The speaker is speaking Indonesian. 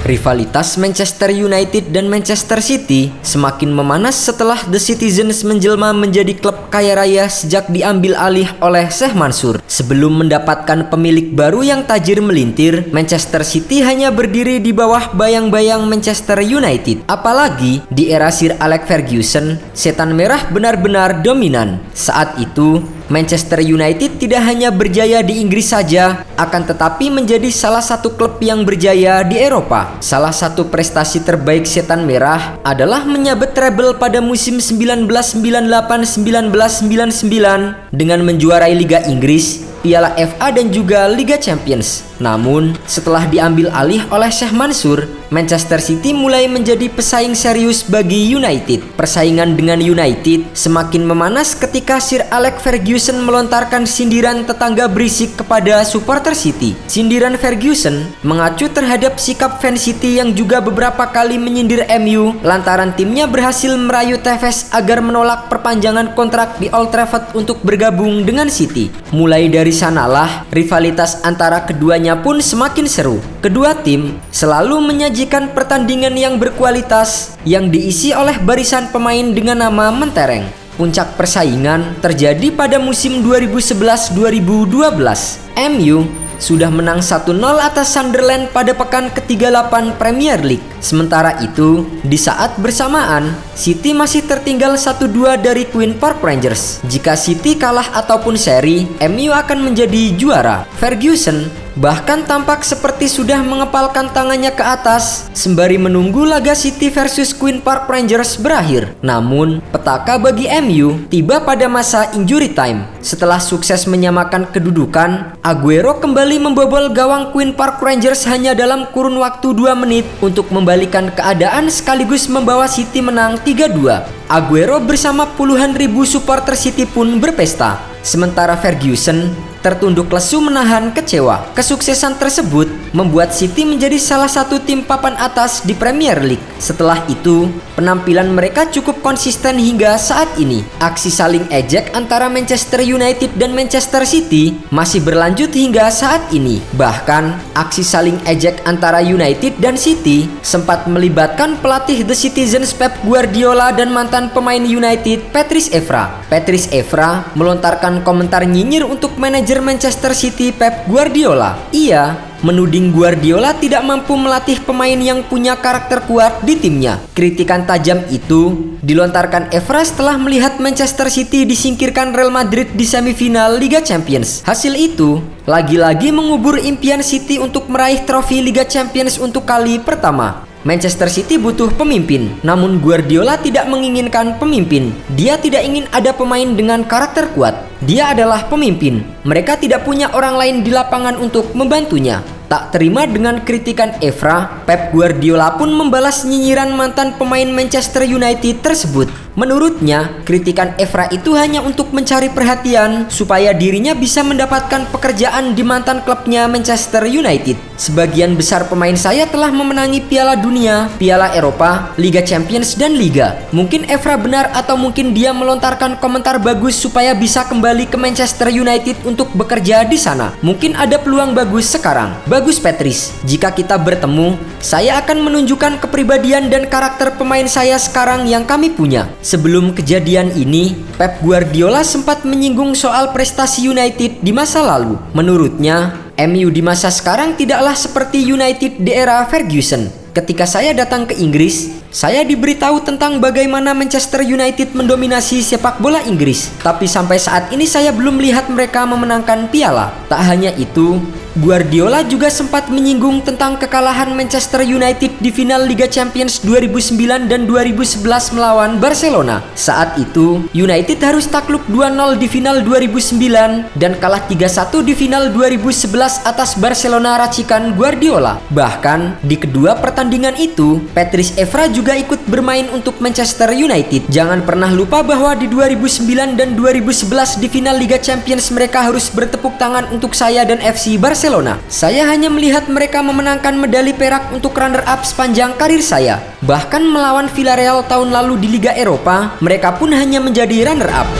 Rivalitas Manchester United dan Manchester City semakin memanas setelah The Citizens menjelma menjadi klub kaya raya sejak diambil alih oleh Sheikh Mansour. Sebelum mendapatkan pemilik baru yang tajir melintir, Manchester City hanya berdiri di bawah bayang-bayang Manchester United. Apalagi di era Sir Alex Ferguson, setan merah benar-benar dominan. Saat itu, Manchester United tidak hanya berjaya di Inggris saja, akan tetapi menjadi salah satu klub yang berjaya di Eropa. Salah satu prestasi terbaik setan merah adalah menyabet treble pada musim 1998-1999 dengan menjuarai Liga Inggris, Piala FA dan juga Liga Champions. Namun, setelah diambil alih oleh Sheikh Mansour, Manchester City mulai menjadi pesaing serius bagi United. Persaingan dengan United semakin memanas ketika Sir Alex Ferguson melontarkan sindiran tetangga berisik kepada supporter City. Sindiran Ferguson mengacu terhadap sikap fans City yang juga beberapa kali menyindir MU lantaran timnya berhasil merayu Tevez agar menolak perpanjangan kontrak di Old Trafford untuk bergabung dengan City. Mulai dari sanalah rivalitas antara keduanya pun semakin seru. Kedua tim selalu menyajikan pertandingan yang berkualitas yang diisi oleh barisan pemain dengan nama mentereng. Puncak persaingan terjadi pada musim 2011-2012. MU sudah menang 1-0 atas Sunderland pada pekan ke-38 Premier League. Sementara itu, di saat bersamaan, City masih tertinggal 1-2 dari Queen Park Rangers. Jika City kalah ataupun seri, MU akan menjadi juara. Ferguson bahkan tampak seperti sudah mengepalkan tangannya ke atas sembari menunggu laga City versus Queen Park Rangers berakhir. Namun, petaka bagi MU tiba pada masa injury time. Setelah sukses menyamakan kedudukan, Aguero kembali membobol gawang Queen Park Rangers hanya dalam kurun waktu 2 menit untuk membalikan keadaan sekaligus membawa City menang 3-2. Aguero bersama puluhan ribu supporter City pun berpesta. Sementara Ferguson tertunduk lesu menahan kecewa. Kesuksesan tersebut membuat City menjadi salah satu tim papan atas di Premier League. Setelah itu, penampilan mereka cukup konsisten hingga saat ini. Aksi saling ejek antara Manchester United dan Manchester City masih berlanjut hingga saat ini. Bahkan, aksi saling ejek antara United dan City sempat melibatkan pelatih The Citizens Pep Guardiola dan mantan pemain United Patrice Evra. Patrice Evra melontarkan komentar nyinyir untuk manajer Manchester City Pep Guardiola. Ia menuding Guardiola tidak mampu melatih pemain yang punya karakter kuat di timnya. Kritikan tajam itu dilontarkan Evra setelah melihat Manchester City disingkirkan Real Madrid di semifinal Liga Champions. Hasil itu lagi-lagi mengubur impian City untuk meraih trofi Liga Champions untuk kali pertama. Manchester City butuh pemimpin, namun Guardiola tidak menginginkan pemimpin. Dia tidak ingin ada pemain dengan karakter kuat. Dia adalah pemimpin. Mereka tidak punya orang lain di lapangan untuk membantunya. Tak terima dengan kritikan Evra, Pep Guardiola pun membalas nyinyiran mantan pemain Manchester United tersebut. Menurutnya, kritikan Evra itu hanya untuk mencari perhatian supaya dirinya bisa mendapatkan pekerjaan di mantan klubnya Manchester United. Sebagian besar pemain saya telah memenangi Piala Dunia, Piala Eropa, Liga Champions dan Liga. Mungkin Evra benar atau mungkin dia melontarkan komentar bagus supaya bisa kembali ke Manchester United untuk bekerja di sana. Mungkin ada peluang bagus sekarang. Bagus Patrice, jika kita bertemu, saya akan menunjukkan kepribadian dan karakter pemain saya sekarang yang kami punya. Sebelum kejadian ini, Pep Guardiola sempat menyinggung soal prestasi United di masa lalu. Menurutnya, MU di masa sekarang tidaklah seperti United di era Ferguson. Ketika saya datang ke Inggris, saya diberitahu tentang bagaimana Manchester United mendominasi sepak bola Inggris. Tapi sampai saat ini saya belum melihat mereka memenangkan piala. Tak hanya itu, Guardiola juga sempat menyinggung tentang kekalahan Manchester United di final Liga Champions 2009 dan 2011 melawan Barcelona. Saat itu, United harus takluk 2-0 di final 2009 dan kalah 3-1 di final 2011 atas Barcelona racikan Guardiola. Bahkan, di kedua pertandingan itu, Patrice Evra juga ikut bermain untuk Manchester United. Jangan pernah lupa bahwa di 2009 dan 2011 di final Liga Champions mereka harus bertepuk tangan untuk saya dan FC Barcelona. Saya hanya melihat mereka memenangkan medali perak untuk runner-up sepanjang karir saya. Bahkan melawan Villarreal tahun lalu di Liga Eropa, mereka pun hanya menjadi runner-up.